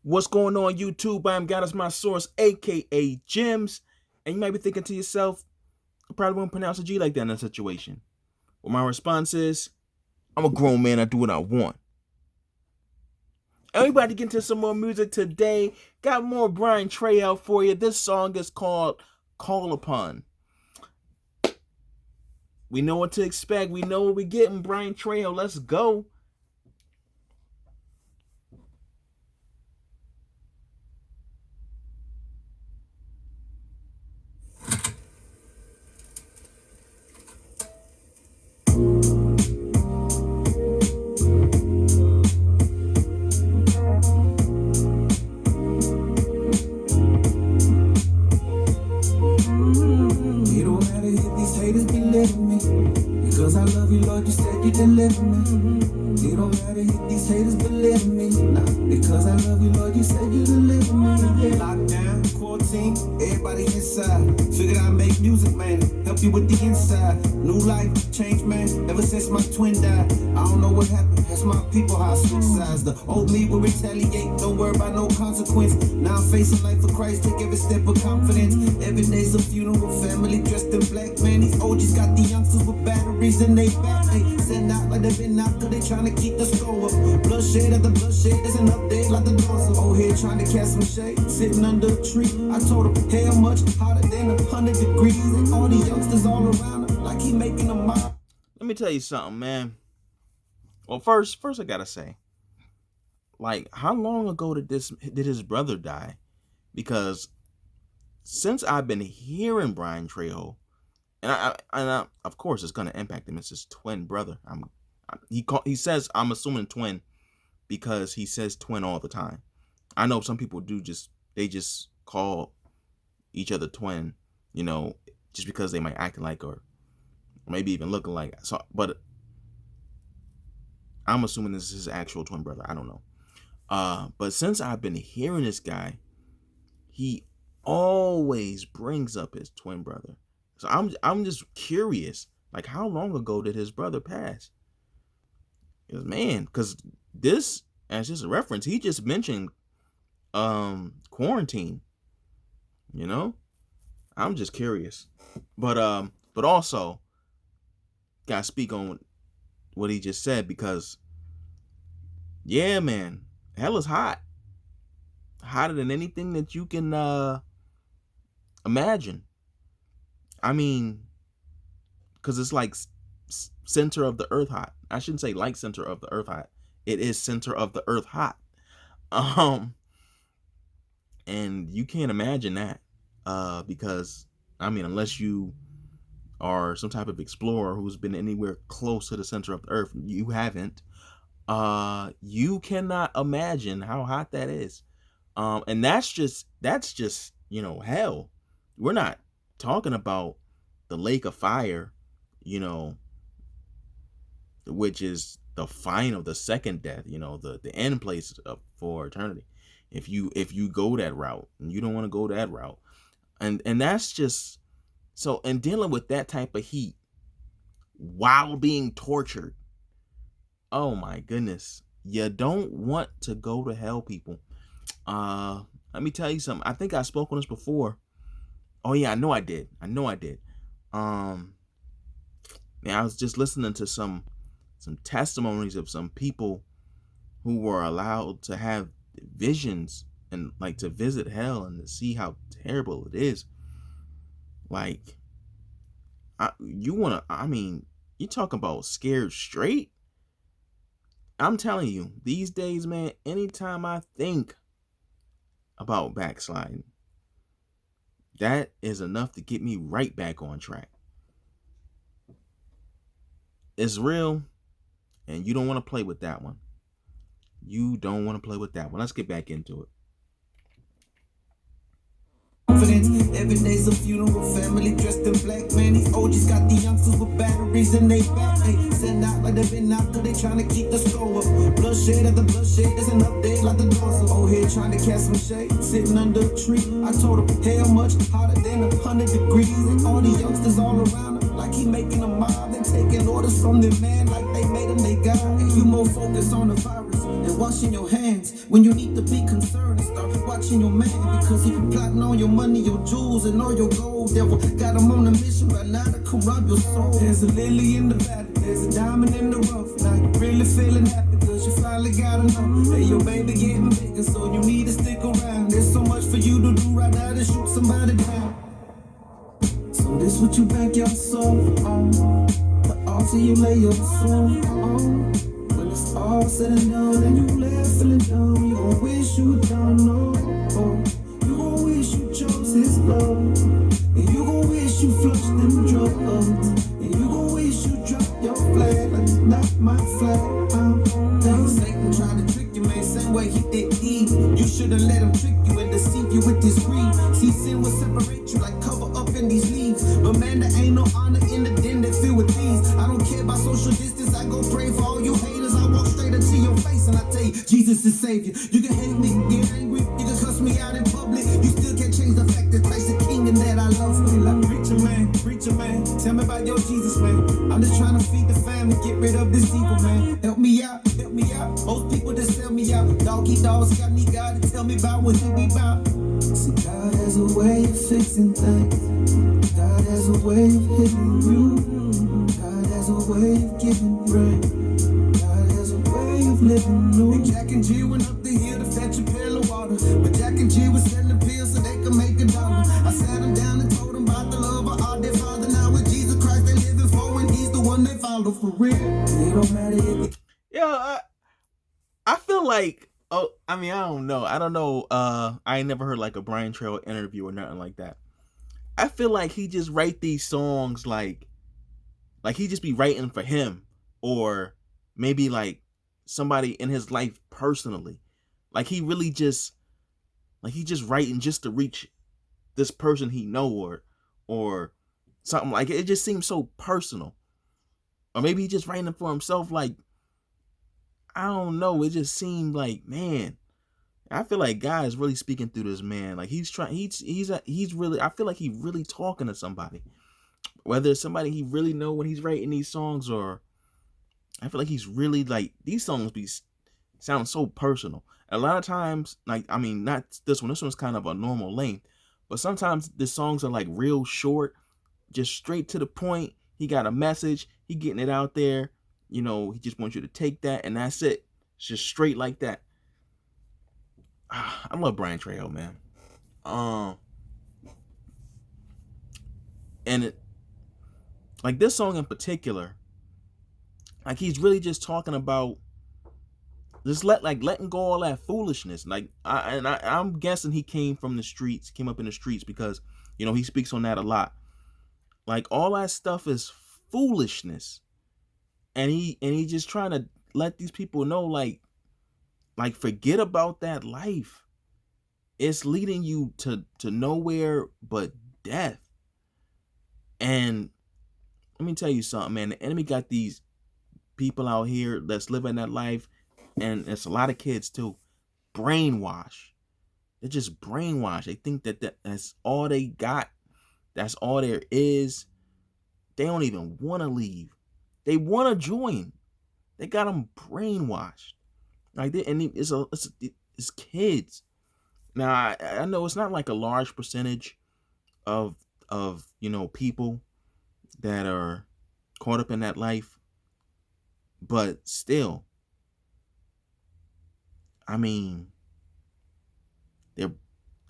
What's going on, YouTube? I'm God is my source, aka Gems. And you might be thinking to yourself, I probably won't pronounce a G like that in that situation. Well, my response is, I'm a grown man, I do what I want. Everybody get into some more music today. Got more Bryann out for you. This song is called Call Upon. We know what to expect. We know what we're getting. Bryann Trejo, let's go. Because I love you, Lord, you said you deliver me. It don't matter if these haters believe me. Nah, because I love you, Lord, you said you deliver me. Lockdown, quarantine, everybody inside. Figured I'd make music, man, help you with the inside. New life, change, man, ever since my twin died. I don't know what happened, that's my people, how I switch sides. The old me will retaliate, don't worry about no consequence. Now I'm facing life for Christ, take every step with confidence. Every day's a funeral, family dressed in black, man. These OGs got the youngsters with batteries in they back. They send out like they've been out, cause they trying to keep the score up. Bloodshed after bloodshed, there's an update like the doors. Old head trying to cast some shade, sitting under a tree. I told him, hell much hotter than 100 degrees. And all the youngsters all around him, like he making a mob. Let me tell you something, man. Well, first I gotta say, like, how long ago did his brother die? Because since I've been hearing Bryann Trejo, and I of course it's gonna impact him. It's his twin brother. He says, I'm assuming twin because he says twin all the time. I know some people just call each other twin, just because they might act alike or maybe even look alike. So, but I'm assuming this is his actual twin brother. I don't know. But since I've been hearing this guy, he always brings up his twin brother. So I'm just curious, like, how long ago did his brother pass? Because this, as just a reference, he just mentioned quarantine. I'm just curious. But also gotta speak on what he just said, because yeah, man, hell is hot. Hotter than anything that you can imagine. I mean, because it's like center of the earth hot. I shouldn't say like center of the earth hot. It is center of the earth hot. And you can't imagine that, because I mean, unless you are some type of explorer who's been anywhere close to the center of the earth, you haven't. You cannot imagine how hot that is. And that's just hell. We're not talking about the lake of fire, which is the final, the second death, the end place for eternity. If you go that route, and you don't want to go that route, and that's just so. And dealing with that type of heat while being tortured, oh my goodness, you don't want to go to hell, people. Let me tell you something. I think I spoke on this before. Oh yeah, I know I did. Man, I was just listening to some testimonies of some people who were allowed to have visions and like to visit hell and to see how terrible it is. Like, you talk about scared straight. I'm telling you, these days, man, anytime I think about backsliding, that is enough to get me right back on track. It's real, and you don't want to play with that one. Let's get back into it. Every day's a funeral, family dressed in black, man. These OGs got the youngsters with batteries in they back. They send out like they've been out, cause they trying to keep the score up. Bloodshed after bloodshed, there's an update like the doors. Old head trying to cast some shade, sitting under a tree. I told him, hell much hotter than 100 degrees. And all the youngsters all around him, like he making a mob. They taking orders from the man, like they made him they God. And you more focused on the virus. and washing your hands when you need to be concerned and start watching your man. Because he be plotting on your money, your jewels, and all your gold. Devil got him on a mission right now to come rob your soul. There's a lily in the valley, there's a diamond in the rough. Now you really feeling happy because you finally got enough. Hey, your baby getting bigger, so you need to stick around. There's so much for you to do right now to shoot somebody down. So this what you bank your soul on, the altar you lay your soul on. When it's all said and done and you left feeling dumb, you gon' wish you don't know. You gon' wish you chose his love, and you gon' wish you flushed them drugs, and you gon' wish you dropped your flag like it's not my flag. Satan trying to trick you, man, same way he did Eve. You should've let him trick you and deceive you with his greed. See, sin will separate you like cover up in these leaves. But man, there ain't no honor in the den that filled with these. I don't care about social distance, I go pray for all you haters. I walk straight into your face and I tell you, Jesus is Savior. You can hate me, get angry, you can cuss me out in public. You still can't change the fact that Christ is King and that I love him. Like preacher man, tell me about your Jesus, man. I'm just trying to feed the family, get rid of this evil, man. Help me out. Most people that sell me out, doggy dogs got me God to tell me about what he be about. See, God has a way of fixing things. God has a way of hitting you. God has a way of giving rain. God has a way of living new. And Jack and Jill went up the hill to fetch a pail of water, but Jack and Jill was selling pills so they could make $1. I sat them down and told them about the love of our dear Father. Now with Jesus Christ they living for, and he's the one they follow for real. It don't matter if I feel like, I don't know. I ain't never heard like a Bryann Trail interview or nothing like that. I feel like he just write these songs like he just be writing for him, or maybe like somebody in his life personally. Like he really just writing just to reach this person he know, or something like it. It just seems so personal. Or maybe he just writing it for himself. Like, I don't know. It just seemed like, man, I feel like God is really speaking through this man. Like he's really, I feel like he's really talking to somebody, whether it's somebody he really know when he's writing these songs, or I feel like he's really like, these songs sound so personal. A lot of times, like, not this one. This one's kind of a normal length, but sometimes the songs are like real short, just straight to the point. He got a message. He getting it out there. He just wants you to take that, and that's it. It's just straight like that. I love Bryann Trail, man. And it, like this song in particular, like he's really just talking about just letting go all that foolishness. Like I'm guessing he came up in the streets, because he speaks on that a lot. Like all that stuff is foolishness. And he just trying to let these people know, like forget about that life. It's leading you to nowhere but death. And let me tell you something, man. The enemy got these people out here that's living that life, and it's a lot of kids too, brainwashed. They're just brainwashed. They think that's all they got. That's all there is. They don't even want to leave. They want to join. They got them brainwashed. Like it's kids. Now I know it's not like a large percentage of people that are caught up in that life, but still, they're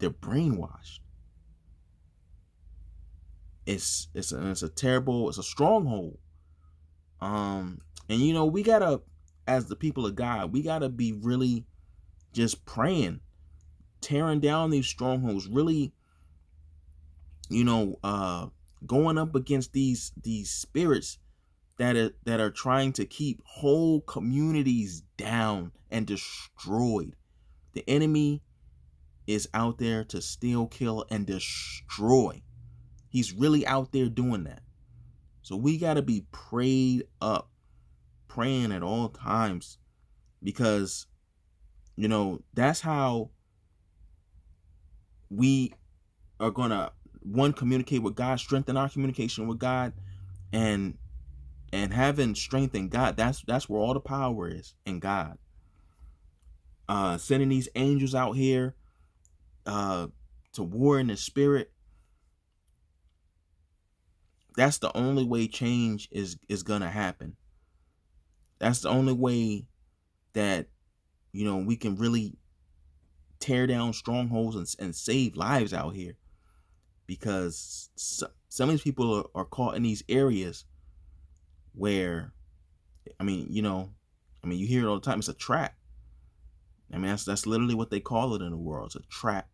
brainwashed. It's a stronghold. And we gotta, as the people of God, we gotta be really just praying, tearing down these strongholds, really, going up against these spirits that are trying to keep whole communities down and destroyed. The enemy is out there to steal, kill, and destroy. He's really out there doing that. So we got to be prayed up, praying at all times, because, that's how we are going to, one, communicate with God, strengthen our communication with God, and having strength in God. That's where all the power is, in God. sending these angels out here to war in the spirit. That's the only way change is gonna happen. That's the only way that, you know, we can really tear down strongholds and save lives out here. Because some of these people are caught in these areas where, I mean, you hear it all the time. It's a trap. I mean, that's literally what they call it in the world. It's a trap.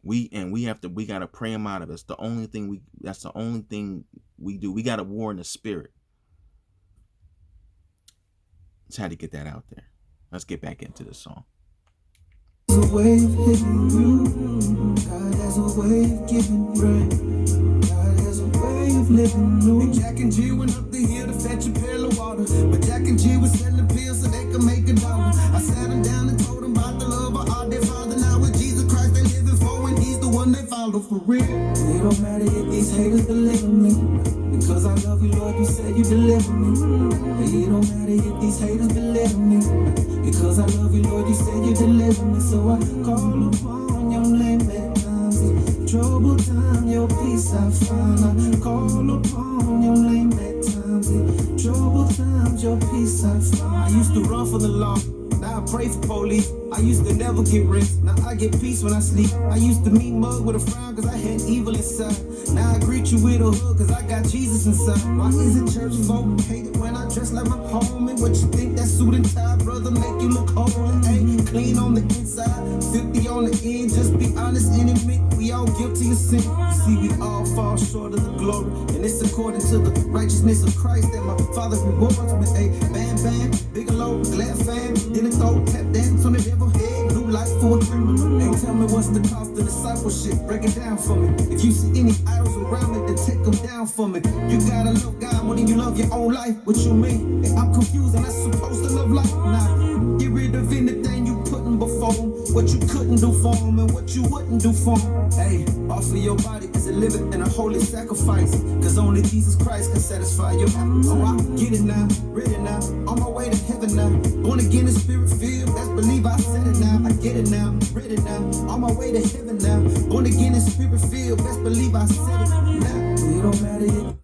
We gotta pray them out of it. That's the only thing we do. We got a war in the spirit. Just had to get that out there. Let's get back into the song. There's a way of hitting you. God has a way of giving you. God has a way of living new. And Jack and G went up the hill to fetch a pail of water, but Jack and G was selling pills so they could make $1. I sat them down and told them about the love of our dear Father. Now with Jesus Christ they living for, and He's the one they follow for real. It don't matter if these haters deliver me, because I love you, Lord. You said you deliver me. It don't matter if these haters deliver me, because I love you, Lord. You said you deliver me. So I call upon your name at times. In trouble time, your peace I find. I call upon your name at times. In trouble times, your peace I find. I used to run for the law. Now I pray for police. I used to never get rest. Now I get peace when I sleep. I used to meet mug with a frown cause I had evil inside. Now I greet you with a hug cause I got Jesus inside. Why is it church folk hate it when I dress like my homie? What you think that suit and tie brother make you look holy? Ain't clean on the inside, 50 on the end. Just be honest and admit we all guilty of sin. You see we all fall short of the glory, and it's according to the righteousness of Christ that my Father rewards me. Hey, bam bam, Bigelow, glad fam, didn't throw tap dance on the devil head, new life for a criminal. Hey, tell me what's the cost of discipleship? Break it down for me. If you see any idols around it, then take them down for me. You gotta love God more than you love your own life. What you mean? Hey, I'm confused and I'm supposed to love life. Nah, get rid of anything you putting before him. What you couldn't do for him and what you wouldn't do for him. Hey, offer your body as a living and a holy sacrifice, cause only Jesus Christ can satisfy your appetite. Oh, I get it now, ready now, on my way to heaven now. Born again in spirit filled, best believe I said it now. I get it now, ready now, on my way to heaven now. Born again in spirit filled, best believe I said it now. It don't matter.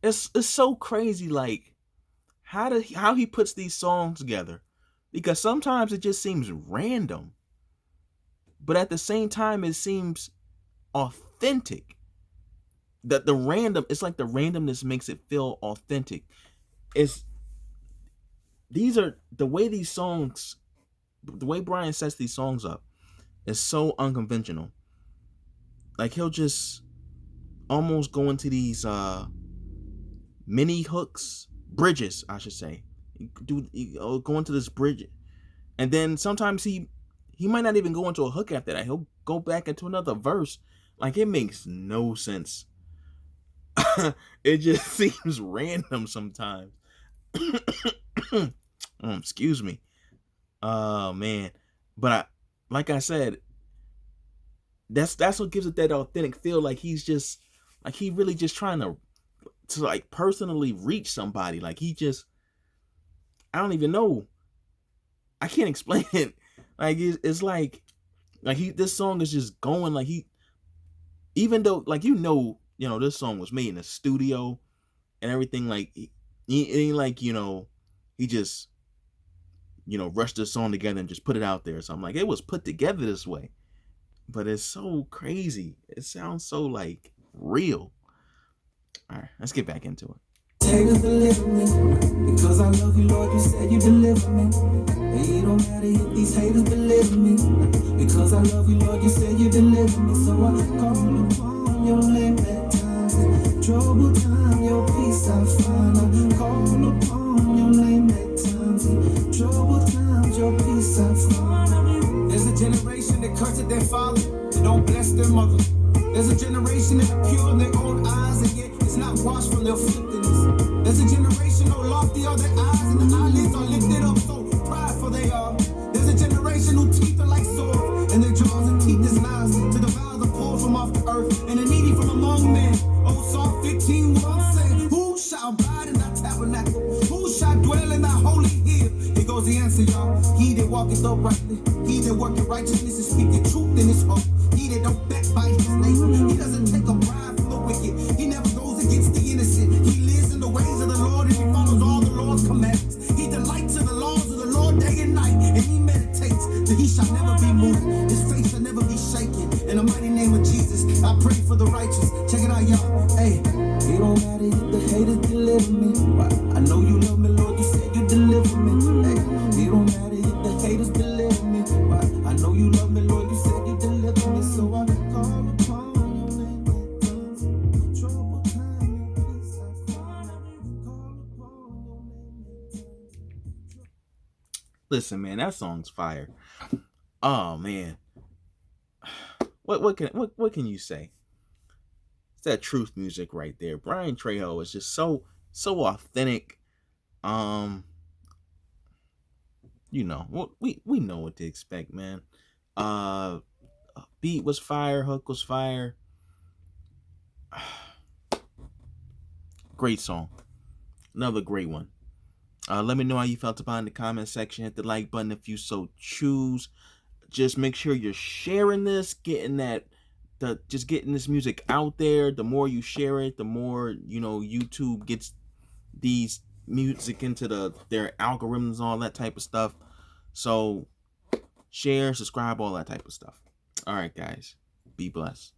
It's so crazy, like how he puts these songs together, because sometimes it just seems random, but at the same time it seems authentic. That it's like the randomness makes it feel authentic. The way Bryann sets these songs up is so unconventional. Like he'll just almost go into these mini hooks, bridges, I should say. Go into this bridge, and then sometimes he might not even go into a hook after that. He'll go back into another verse. Like it makes no sense. It just seems random sometimes. Excuse me. Oh man, but like I said, that's what gives it that authentic feel. Like he's just like he really just trying to like personally reach somebody. Like he just, I don't even know. I can't explain it. Like it's like this song is just going like even though like this song was made in a studio and everything. Like he ain't like he just rushed this song together and just put it out there. So I'm like, it was put together this way, but it's so crazy. It sounds so like real. All right, let's get back into it. Haters deliver me, because I love you, Lord. You said you deliver me. It don't matter if these haters deliver me, because I love you, Lord. You said you deliver me. So I call upon your name at times. In trouble time, your peace I find. I call upon your name at times. In trouble times, your peace I find. There's a generation that curses their father, they don't bless their mother. There's a generation that are pure in their own eyes, and yet it's not washed from their filthiness. There's a generation no lofty are their eyes, and the eyelids are lifted up so prideful they are. There's a generation whose teeth are like swords, and their jaws and teeth is knives, to devour the poor from off the earth, and the needy from among men. Oh, Psalm 15:1 said, who shall abide in thy tabernacle? Who shall dwell knows the answer, y'all. He that walketh uprightly, he that worketh righteousness and speaketh truth in his heart. He that don't backbite his neighbor, he doesn't take a bribe from the wicked. He never goes against the innocent. He lives in the ways of the Lord and he follows all the Lord's commandments. He delights in the laws of the Lord day and night, and he meditates that he shall never be moved. His face shall never be shaken. In the mighty name of Jesus, I pray for the righteous. Check it out, y'all. Hey, it don't matter if the haters deliver me. I know you love me, Lord. You said you deliver me. Hey, it don't matter if the haters deliver me. I know you love me, Lord. You said you deliver me. So I call upon your name at times. Trouble time, your peace I find. Call upon your name at times. Listen, man, that song's fire. Oh man, what can you say? It's that truth music right there. Bryann Trejo is just so authentic. You know, we know what to expect, man. Beat was fire, hook was fire. Great song. Another great one. Let me know how you felt about it in the comment section. Hit the like button if you so choose. Just make sure you're sharing this, getting this music out there. The more you share it, the more, you know, YouTube gets these music into their algorithms, all that type of stuff. So share, subscribe, all that type of stuff. All right, guys, be blessed.